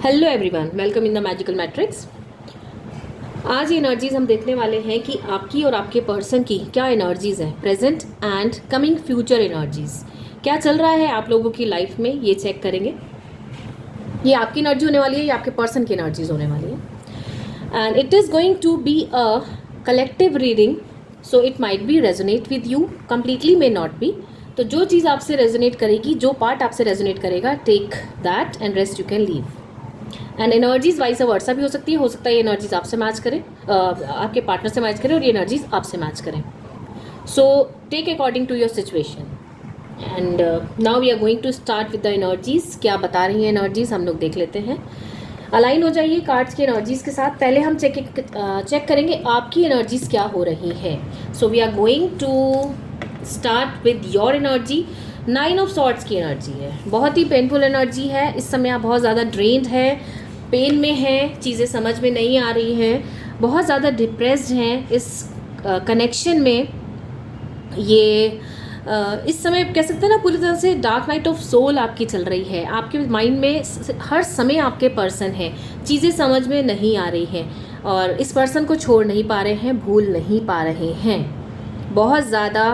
Hello everyone, welcome in the magical matrix. आज ये energies हम देखने वाले हैं कि आपकी और आपके पर्सन की क्या एनर्जीज हैं, present and coming future energies. क्या चल रहा है आप लोगों की लाइफ में, ये चेक करेंगे। ये आपकी एनर्जी होने वाली है या आपके पर्सन की एनर्जीज होने वाली है। And it is going to be a collective reading, so it might be resonate with you, completely may not be. तो जो चीज़ आपसे रेजोनेट करेगी, जो पार्ट आपसे रेजोनेट करेगा, take that and rest you can leave. And energies vice versa भी हो सकता है ये एनर्जीज आपसे मैच करें, आपके पार्टनर से मैच करें, और ये एनर्जीज आपसे मैच करें। So take according to your situation. And now we are going to start with the energies. क्या बता रही हैं एनर्जीज, हम लोग देख लेते हैं। अलाइन हो जाइए कार्ड्स की एनर्जीज के साथ। पहले हम चेक करेंगे आपकी एनर्जीज क्या हो रही है। So we are going to start with your energy. 9 of swords की एनर्जी है, बहुत ही पेनफुल एनर्जी है। इस समय आप बहुत ज़्यादा ड्रेन्ड है, पेन में हैं, चीज़ें समझ में नहीं आ रही हैं, बहुत ज़्यादा डिप्रेस्ड हैं इस कनेक्शन में। ये इस समय कह सकते हैं ना, पूरी तरह से डार्क नाइट ऑफ सोल आपकी चल रही है। आपके माइंड में हर समय आपके पर्सन है, चीज़ें समझ में नहीं आ रही हैं, और इस पर्सन को छोड़ नहीं पा रहे हैं, भूल नहीं पा रहे हैं। बहुत ज़्यादा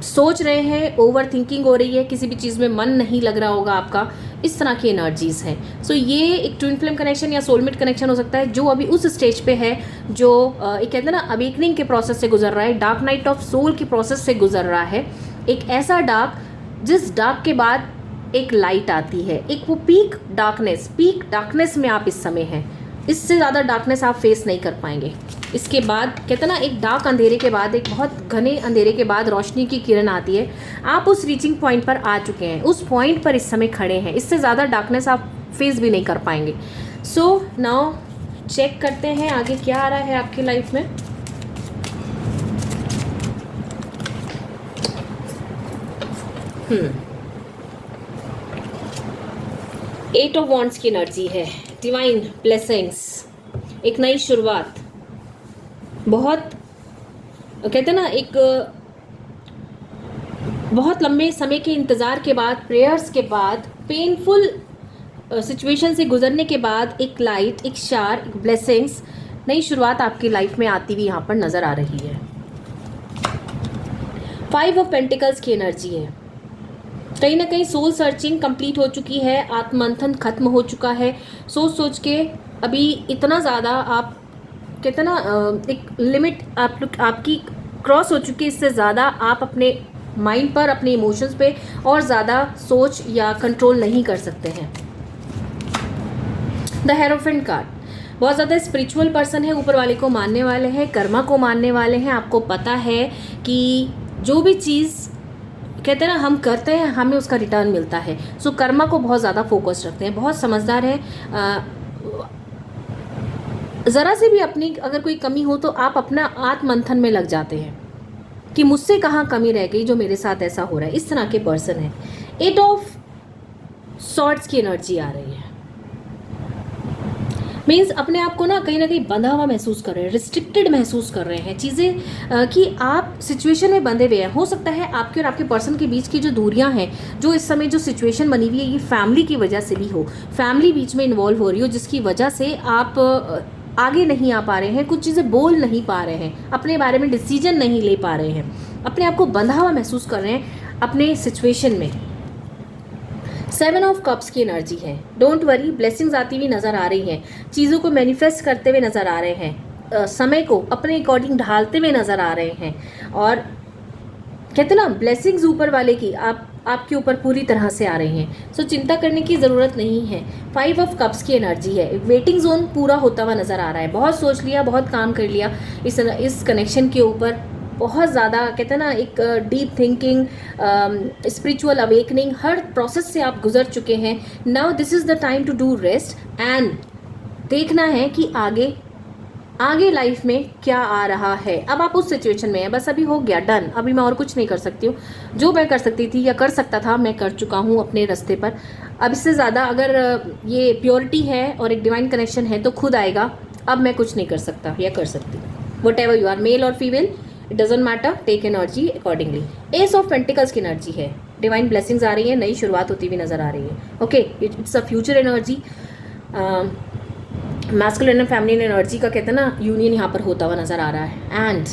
सोच रहे हैं, ओवर थिंकिंग हो रही है, किसी भी चीज़ में मन नहीं लग रहा होगा आपका। इस तरह की एनर्जीज हैं। सो ये एक ट्विन फ्लेम कनेक्शन या सोलमेट कनेक्शन हो सकता है, जो अभी उस स्टेज पे है, जो एक कहते हैं ना, अवेकनिंग के प्रोसेस से गुजर रहा है, डार्क नाइट ऑफ सोल की प्रोसेस से गुजर रहा है। एक ऐसा डार्क, जिस डार्क के बाद एक लाइट आती है, एक वो पीक डार्कनेस में आप इस समय हैं। इससे ज़्यादा डार्कनेस आप फेस नहीं कर पाएंगे। इसके बाद कहते हैं ना, एक डार्क अंधेरे के बाद, एक बहुत घने अंधेरे के बाद रोशनी की किरण आती है। आप उस रीचिंग पॉइंट पर आ चुके हैं, उस पॉइंट पर इस समय खड़े हैं। इससे ज़्यादा डार्कनेस आप फेस भी नहीं कर पाएंगे। सो नाउ चेक करते हैं आगे क्या आ रहा है आपकी लाइफ में। एट ऑफ वॉन्ड्स की एनर्जी है, डिवाइन ब्लेसिंग्स, एक नई शुरुआत। बहुत कहते हैं ना, एक बहुत लंबे समय के इंतज़ार के बाद, प्रेयर्स के बाद, पेनफुल सिचुएशन से गुजरने के बाद एक लाइट, एक शार, एक ब्लेसिंग्स, नई शुरुआत आपकी लाइफ में आती हुई यहाँ पर नज़र आ रही है। 5 ऑफ पेंटिकल्स की एनर्जी है। कहीं ना कहीं सोल सर्चिंग कंप्लीट हो चुकी है, आत्ममंथन खत्म हो चुका है। सोच के अभी इतना ज़्यादा आप कहते हैं ना, एक लिमिट आपकी क्रॉस हो चुकी है। इससे ज़्यादा आप अपने माइंड पर, अपने इमोशंस पे और ज़्यादा सोच या कंट्रोल नहीं कर सकते हैं। द हेरोफेंट कार्ड, बहुत ज़्यादा स्पिरिचुअल पर्सन है, ऊपर वाले को मानने वाले हैं, कर्मा को मानने वाले हैं। आपको पता है कि जो भी चीज़ कहते हैं ना हम करते हैं, हमें उसका रिटर्न मिलता है। सो कर्मा को बहुत ज़्यादा फोकस रखते हैं, बहुत समझदार हैं। ज़रा से भी अपनी अगर कोई कमी हो तो आप अपना आत्ममंथन में लग जाते हैं कि मुझसे कहाँ कमी रह गई जो मेरे साथ ऐसा हो रहा है। इस तरह के पर्सन है। 8 ऑफ सॉर्ड्स की एनर्जी आ रही है। मीन्स अपने आप को ना कहीं बंधा हुआ महसूस कर रहे हैं, रिस्ट्रिक्टेड महसूस कर रहे हैं चीज़ें, कि आप सिचुएशन में बंधे हुए हैं। हो सकता है आपके और आपके पर्सन के बीच की जो दूरियां हैं, जो इस समय जो सिचुएशन बनी हुई है, ये फैमिली की वजह से भी हो, फैमिली बीच में इन्वॉल्व हो रही हो, जिसकी वजह से आप आगे नहीं आ पा रहे हैं, कुछ चीज़ें बोल नहीं पा रहे हैं, अपने बारे में डिसीजन नहीं ले पा रहे हैं, अपने आप को बंधा हुआ महसूस कर रहे हैं अपने सिचुएशन में। 7 ऑफ कप्स की एनर्जी है। डोंट वरी, ब्लेसिंग्स आती हुई नज़र आ रही हैं, चीज़ों को मैनिफेस्ट करते हुए नज़र आ रहे हैं, समय को अपने अकॉर्डिंग ढालते हुए नज़र आ रहे हैं। और कहते ना, ब्लेसिंग्स ऊपर वाले की आपके ऊपर पूरी तरह से आ रही हैं। सो चिंता करने की ज़रूरत नहीं है। 5 ऑफ कप्स की एनर्जी है। वेटिंग जोन पूरा होता हुआ नज़र आ रहा है। बहुत सोच लिया, बहुत काम कर लिया इस कनेक्शन के ऊपर, बहुत ज़्यादा कहते हैं ना, एक डीप थिंकिंग, स्पिरिचुअल अवेकनिंग, हर प्रोसेस से आप गुजर चुके हैं। Now this is the time to do rest and देखना है कि आगे लाइफ में क्या आ रहा है। अब आप उस सिचुएशन में हैं, बस अभी हो गया, डन, अभी मैं और कुछ नहीं कर सकती हूँ। जो मैं कर सकती थी या कर सकता था, मैं कर चुका हूँ अपने रास्ते पर। अब इससे ज़्यादा अगर ये प्योरिटी है और एक डिवाइन कनेक्शन है तो खुद आएगा। अब मैं कुछ नहीं कर सकता या कर सकती। Whatever you are, male और female, it doesn't matter, take energy accordingly. Ace of pentacles की एनर्जी है। डिवाइन ब्लेसिंग्स आ रही है, नई शुरुआत होती हुई नजर आ रही है। Okay, it's a future energy. Masculine and feminine energy का कहते हैं ना यूनियन यहाँ पर होता हुआ नज़र आ रहा है एंड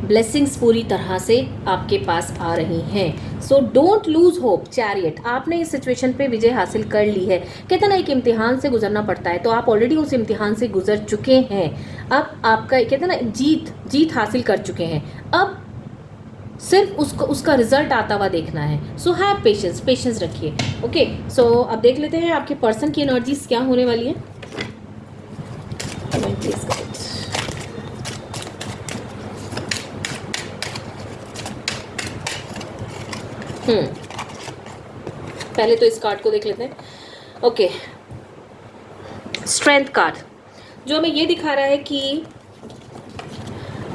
ब्लेसिंग्स पूरी तरह से आपके पास आ रही हैं। So don't lose hope chariot, आपने इस सिचुएशन पे विजय हासिल कर ली है। कहते ना एक इम्तिहान से गुजरना पड़ता है, तो आप ऑलरेडी उस इम्तिहान से गुजर चुके हैं। अब आपका कहते ना जीत हासिल कर चुके हैं। अब सिर्फ उसका रिजल्ट आता हुआ देखना है। सो हैव पेशेंस रखिए। ओके, सो अब देख लेते हैं आपके पर्सन की एनर्जीज क्या होने वाली है। पहले तो इस कार्ड को देख लेते हैं। ओके, स्ट्रेंथ कार्ड जो हमें ये दिखा रहा है कि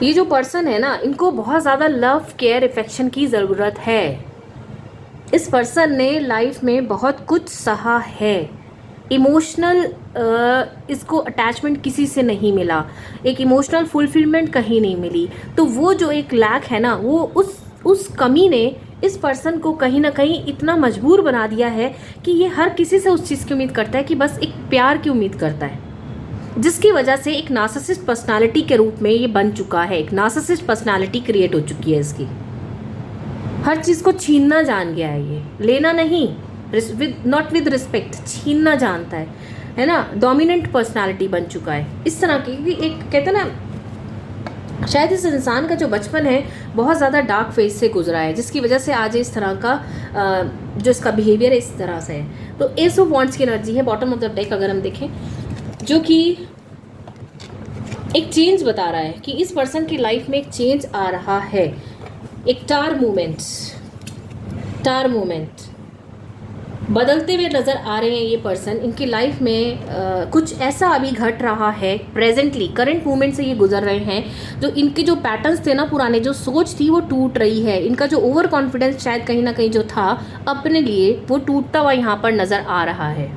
ये जो पर्सन है ना, इनको बहुत ज़्यादा लव केयर अफेक्शन की ज़रूरत है। इस पर्सन ने लाइफ में बहुत कुछ सहा है। इमोशनल इसको अटैचमेंट किसी से नहीं मिला, एक इमोशनल फुलफिलमेंट कहीं नहीं मिली। तो वो जो एक लैक है ना, वो उस कमी ने इस पर्सन को कहीं ना कहीं इतना मजबूर बना दिया है कि ये हर किसी से उस चीज़ की उम्मीद करता है कि बस एक प्यार की उम्मीद करता है, जिसकी वजह से एक नार्सिसिस्ट पर्सनालिटी के रूप में ये बन चुका है। एक नार्सिसिस्ट पर्सनालिटी क्रिएट हो चुकी है इसकी। हर चीज़ को छीनना जान गया है ये, लेना नहीं, नॉट विद रिस्पेक्ट, छीनना जानता है ना। डोमिनेंट पर्सनालिटी बन चुका है इस तरह की। क्योंकि एक कहते ना शायद इस इंसान का जो बचपन है बहुत ज़्यादा डार्क फेज से गुजरा है, जिसकी वजह से आज इस तरह का जो इसका बिहेवियर है इस तरह से है। तो एस ऑफ वॉन्ड्स की एनर्जी है बॉटम ऑफ द डेक अगर हम देखें, जो कि एक चेंज बता रहा है कि इस पर्सन की लाइफ में एक चेंज आ रहा है। एक टार मूवमेंट बदलते हुए नज़र आ रहे हैं ये पर्सन। इनकी लाइफ में कुछ ऐसा अभी घट रहा है प्रेजेंटली, करंट मूवमेंट से ये गुजर रहे हैं। जो इनके जो पैटर्न्स थे ना पुराने, जो सोच थी वो टूट रही है। इनका जो ओवर कॉन्फिडेंस शायद कहीं ना कहीं जो था अपने लिए, वो टूटता हुआ यहाँ पर नज़र आ रहा है।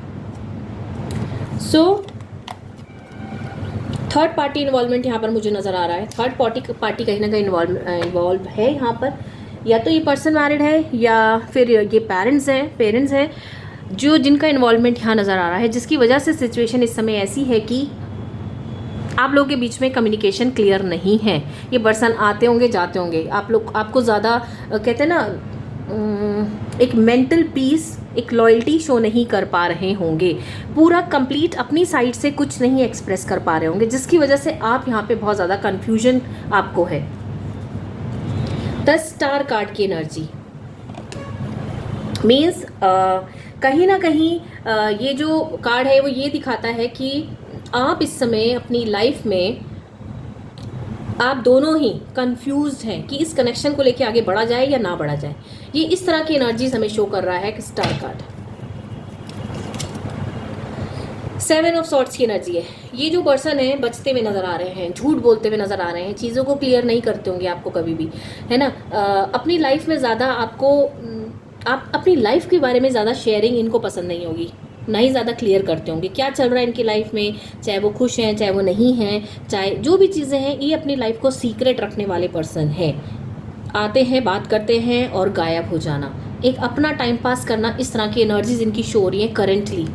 सो थर्ड पार्टी इन्वॉल्वमेंट यहाँ पर मुझे नज़र आ रहा है। थर्ड पार्टी कहीं ना कहीं इन्वॉल्व है यहाँ पर। या तो ये पर्सन मैरिड है या फिर ये पेरेंट्स हैं जो जिनका इन्वॉल्वमेंट यहाँ नज़र आ रहा है, जिसकी वजह से सिचुएशन इस समय ऐसी है कि आप लोगों के बीच में कम्युनिकेशन क्लियर नहीं है। ये पर्सन आते होंगे जाते होंगे, आपको ज़्यादा कहते हैं ना एक मेंटल पीस, एक लॉयल्टी शो नहीं कर पा रहे होंगे, पूरा कंप्लीट अपनी साइड से कुछ नहीं एक्सप्रेस कर पा रहे होंगे, जिसकी वजह से आप यहाँ पे बहुत ज़्यादा कन्फ्यूजन आपको है। 10 स्टार कार्ड की एनर्जी मीन्स कहीं ना कहीं ये जो कार्ड है वो ये दिखाता है कि आप इस समय अपनी लाइफ में आप दोनों ही कंफ्यूज्ड हैं कि इस कनेक्शन को लेके आगे बढ़ा जाए या ना बढ़ा जाए। ये इस तरह की एनर्जीज हमें शो कर रहा है कि स्टार कार्ड 7 ऑफ सॉर्ट्स की एनर्जी है। ये जो पर्सन है बचते हुए नज़र आ रहे हैं, झूठ बोलते हुए नज़र आ रहे हैं, चीज़ों को क्लियर नहीं करते होंगे आपको कभी भी, है ना। अपनी लाइफ में ज़्यादा आप अपनी लाइफ के बारे में ज़्यादा शेयरिंग इनको पसंद नहीं होगी, ना ही ज़्यादा क्लियर करते होंगे क्या चल रहा है इनकी लाइफ में, चाहे वो खुश हैं चाहे वो नहीं हैं, चाहे जो भी चीज़ें हैं, ये अपनी लाइफ को सीक्रेट रखने वाले पर्सन हैं। आते हैं, बात करते हैं और गायब हो जाना, एक अपना टाइम पास करना, इस तरह की एनर्जीज इनकी शो हो रही हैं करेंटली।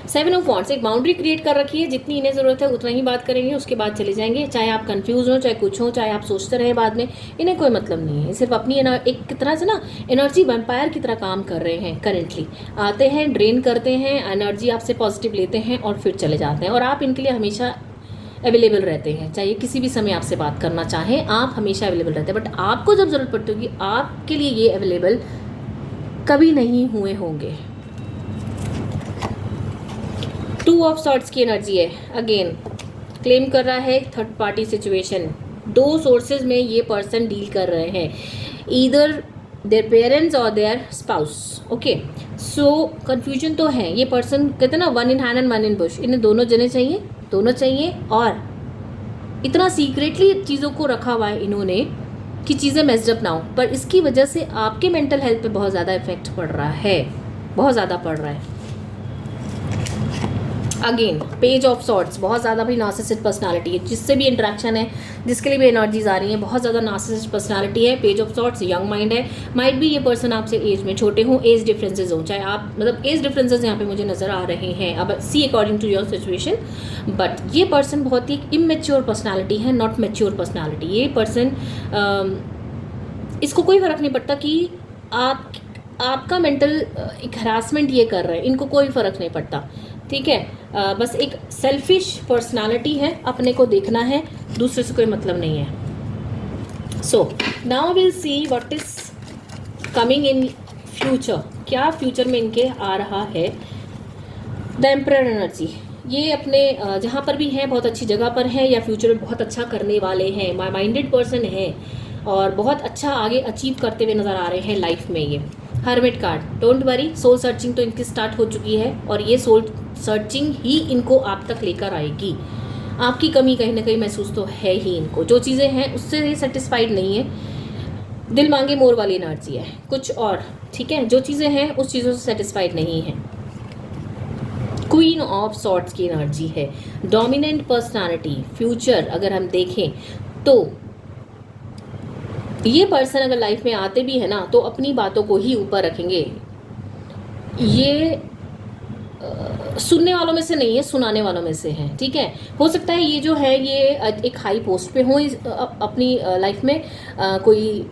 7 ऑफ वॉन्ड्स एक बाउंड्री क्रिएट कर रखी है, जितनी इन्हें ज़रूरत है उतना ही बात करेंगे, उसके बाद चले जाएंगे। चाहे आप कंफ्यूज हो, चाहे कुछ हो, चाहे आप सोचते रहे बाद में, इन्हें कोई मतलब नहीं है। सिर्फ अपनी एक तरह से ना एनर्जी वैम्पायर की तरह काम कर रहे हैं करेंटली। आते हैं, ड्रेन करते हैं, एनर्जी आपसे पॉजिटिव लेते हैं और फिर चले जाते हैं। और आप इनके लिए हमेशा अवेलेबल रहते हैं, चाहे किसी भी समय आपसे बात करना चाहें, आप हमेशा अवेलेबल रहते हैं। बट आपको जब ज़रूरत पड़ती होगी, आपके लिए ये अवेलेबल कभी नहीं हुए होंगे। 2 ऑफ सॉर्ट्स की एनर्जी है। अगेन क्लेम कर रहा है थर्ड पार्टी सिचुएशन। 2 सोर्सेज में ये पर्सन डील कर रहे हैं, ईदर देयर पेरेंट्स और their spouse. Okay, so confusion तो है। ये पर्सन कहते हैं ना, 1 in hand and 1 in bush, इन्हें दोनों चाहिए और इतना सीक्रेटली चीज़ों को रखा हुआ है इन्होंने कि चीज़ें मेस्ड अप ना हो। पर इसकी वजह से आपके मेंटल हेल्थ पे बहुत ज़्यादा इफेक्ट पड़ रहा है, बहुत ज़्यादा पड़ रहा है। अगेन पेज ऑफ सॉर्ट्स, बहुत ज़्यादा भी नार्सिसिस्ट पर्सनालिटी है, जिससे भी इंटरेक्शन है, जिसके लिए भी एनर्जीज आ रही हैं, बहुत ज़्यादा नार्सिसिस्ट पर्सनालिटी है। Page of swords young mind है, माइट भी ये पर्सन आपसे एज में छोटे हों, एज डिफरेंसेस हों, चाहे आप मतलब एज डिफरेंसेस यहाँ पे मुझे नज़र आ रहे हैं, अब see according to your situation. But ये पर्सन बहुत ही इमेच्योर पर्सनैलिटी है, नॉट मेच्योर पर्सनैलिटी। ये पर्सन इसको कोई फ़र्क नहीं पड़ता कि आपका मेंटल एक हरासमेंट ये कर रहे हैं, इनको कोई फ़र्क नहीं पड़ता, ठीक है। बस एक सेल्फिश पर्सनालिटी है, अपने को देखना है, दूसरे से कोई मतलब नहीं है। So now will see what is coming in future, क्या फ्यूचर में इनके आ रहा है। द एम्परर एनर्जी, ये अपने जहाँ पर भी हैं बहुत अच्छी जगह पर हैं, या फ्यूचर में बहुत अच्छा करने वाले हैं, माइंडेड पर्सन है और बहुत अच्छा आगे अचीव करते हुए नज़र आ रहे हैं लाइफ में। ये hermit card, don't worry, soul searching तो इनकी स्टार्ट हो चुकी है और ये सोल सर्चिंग ही इनको आप तक लेकर आएगी। आपकी कमी कहीं ना कहीं महसूस तो है ही इनको, जो चीज़ें हैं उससे ये सेटिस्फाइड नहीं है, दिल मांगे मोर वाली एनर्जी है कुछ और, ठीक है। जो चीज़ें हैं उस चीज़ों से सेटिस्फाइड नहीं है। क्वीन ऑफ सॉर्ट्स की एनर्जी है, डोमिनेंट पर्सनालिटी। फ्यूचर अगर हम देखें तो ये पर्सन अगर लाइफ में आते भी है ना तो अपनी बातों को ही ऊपर रखेंगे। ये सुनने वालों में से नहीं है, सुनाने वालों में से है, ठीक है। हो सकता है ये जो है ये एक हाई पोस्ट पे हो अपनी लाइफ में, कोई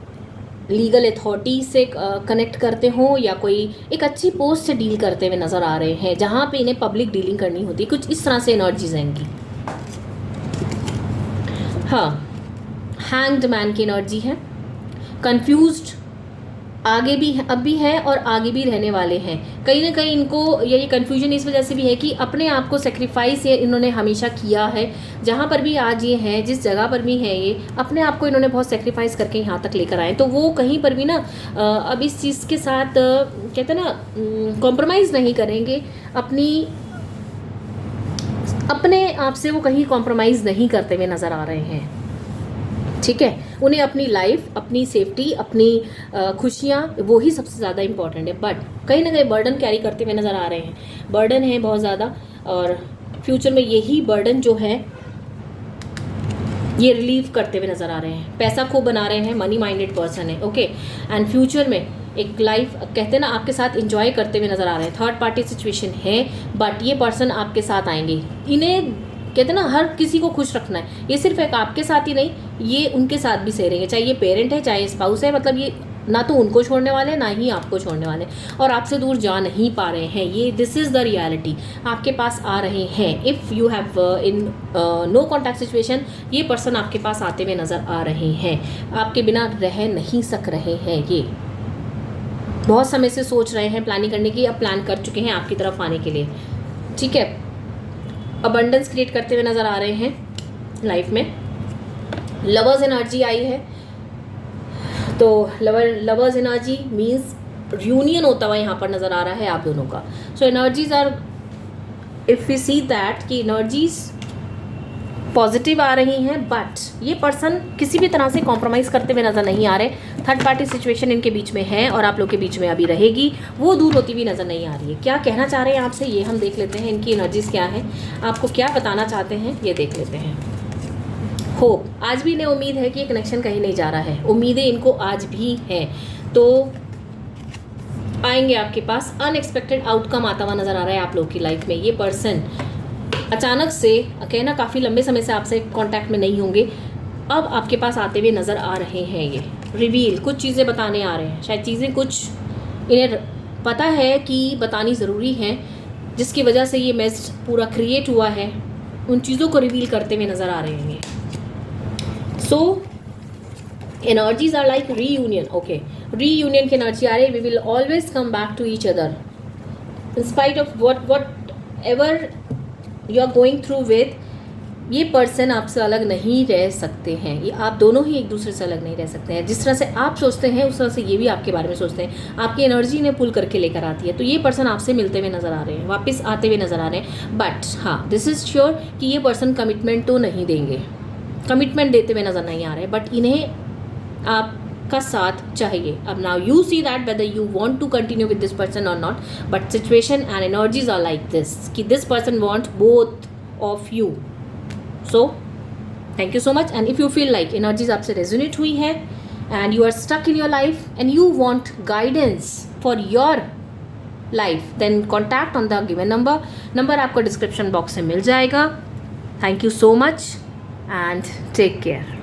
लीगल अथॉरिटी से कनेक्ट करते हों, या कोई एक अच्छी पोस्ट से डील करते हुए नज़र आ रहे हैं, जहाँ पे इन्हें पब्लिक डीलिंग करनी होती है, कुछ इस तरह से एनर्जीज हैं इनकी। हाँ, हैंग्ड मैन की एनर्जी है, कंफ्यूज्ड आगे भी है, अब भी है और आगे भी रहने वाले हैं। कहीं ना कहीं इनको ये कंफ्यूजन इस वजह से भी है कि अपने आप को सेक्रीफाइस ये इन्होंने हमेशा किया है, जहाँ पर भी आज ये हैं, जिस जगह पर भी हैं, ये अपने आप को इन्होंने बहुत सेक्रीफाइस करके यहाँ तक लेकर आए। तो वो कहीं पर भी ना अब इस चीज़ के साथ कहते हैं ना कॉम्प्रोमाइज़ नहीं करेंगे, अपने आप से वो कहीं कॉम्प्रोमाइज़ नहीं करते हुए नज़र आ रहे हैं, ठीक है। उन्हें अपनी लाइफ, अपनी सेफ्टी, अपनी खुशियाँ, वो ही सबसे ज़्यादा इंपॉर्टेंट है। बट कहीं ना कहीं बर्डन कैरी करते हुए नज़र आ रहे हैं, बर्डन है बहुत ज़्यादा, और फ्यूचर में यही बर्डन जो है ये रिलीव करते हुए नज़र आ रहे हैं। पैसा खूब बना रहे हैं, मनी माइंडेड पर्सन है, ओके। एंड फ्यूचर में एक लाइफ कहते हैं ना आपके साथ इंजॉय करते हुए नज़र आ रहे हैं। थर्ड पार्टी सिचुएशन है, बट ये पर्सन आपके साथ आएंगे। इन्हें कहते हैं ना हर किसी को खुश रखना है, ये सिर्फ एक आपके साथ ही नहीं, ये उनके साथ भी सही रहेंगे, चाहे ये पेरेंट है चाहे स्पाउस है, मतलब ये ना तो उनको छोड़ने वाले ना ही आपको छोड़ने वाले, और आपसे दूर जा नहीं पा रहे हैं। ये दिस इज़ द रियलिटी, आपके पास आ रहे हैं। If you have in no contact situation, ये पर्सन आपके पास आते हुए नज़र आ रहे हैं, आपके बिना रह नहीं सक रहे हैं। ये बहुत समय से सोच रहे हैं प्लानिंग करने की, अब प्लान कर चुके हैं आपकी तरफ आने के लिए, ठीक है। अबंडेंस क्रिएट करते हुए नज़र आ रहे हैं लाइफ में। लवर्स एनर्जी आई है, तो लवर्स एनर्जी मीन्स यूनियन होता हुआ यहाँ पर नज़र आ रहा है आप दोनों का। So energies are, if we see that कि एनर्जीज पॉजिटिव आ रही हैं, बट ये पर्सन किसी भी तरह से कॉम्प्रोमाइज़ करते हुए नज़र नहीं आ रहे। थर्ड पार्टी सिचुएशन इनके बीच में है और आप लोग के बीच में अभी रहेगी, वो दूर होती हुई नज़र नहीं आ रही है। क्या कहना चाह रहे हैं आपसे ये हम देख लेते हैं, इनकी एनर्जीज क्या है, आपको क्या बताना चाहते हैं ये देख लेते हैं। होप, आज भी इन्हें उम्मीद है कि ये कनेक्शन कहीं नहीं जा रहा है, उम्मीदें इनको आज भी हैं, तो आएंगे आपके पास। अनएक्सपेक्टेड आउटकम आता हुआ नज़र आ रहा है आप लोग की लाइफ में। ये पर्सन अचानक से कहना काफ़ी लंबे समय से आपसे कांटेक्ट में नहीं होंगे, अब आपके पास आते हुए नज़र आ रहे हैं। ये रिवील, कुछ चीज़ें बताने आ रहे हैं, शायद चीज़ें कुछ इन्हें पता है कि बतानी ज़रूरी है, जिसकी वजह से ये मैसेज पूरा क्रिएट हुआ है, उन चीज़ों को रिवील करते हुए नज़र आ रहे हैं। So energies are like reunion, okay, reunion की एनर्जी आ रही है। We will always come back to each other in spite of whatever you are going through with. ये पर्सन आपसे अलग नहीं रह सकते हैं, ये आप दोनों ही एक दूसरे से अलग नहीं रह सकते हैं। जिस तरह से आप सोचते हैं उस तरह से ये भी आपके बारे में सोचते हैं, आपकी एनर्जी इन्हें पुल करके लेकर आती है। तो ये पर्सन आपसे मिलते हुए नज़र आ रहे हैं, वापस आते हुए नज़र आ रहे हैं। बट हाँ, दिस इज़ श्योर कि ये पर्सन कमिटमेंट तो नहीं देंगे, कमिटमेंट देते हुए नज़र नहीं आ रहे, बट इन्हें आप का साथ चाहिए. अब now you see that whether you want to continue with this person or not, but situation and energies are like this कि this person want both of you. So thank you so much. And if you feel like energies आपसे resonate हुई है and you are stuck in your life and you want guidance for your life, then contact on the given number आपको description box में मिल जाएगा. Thank you so much and take care.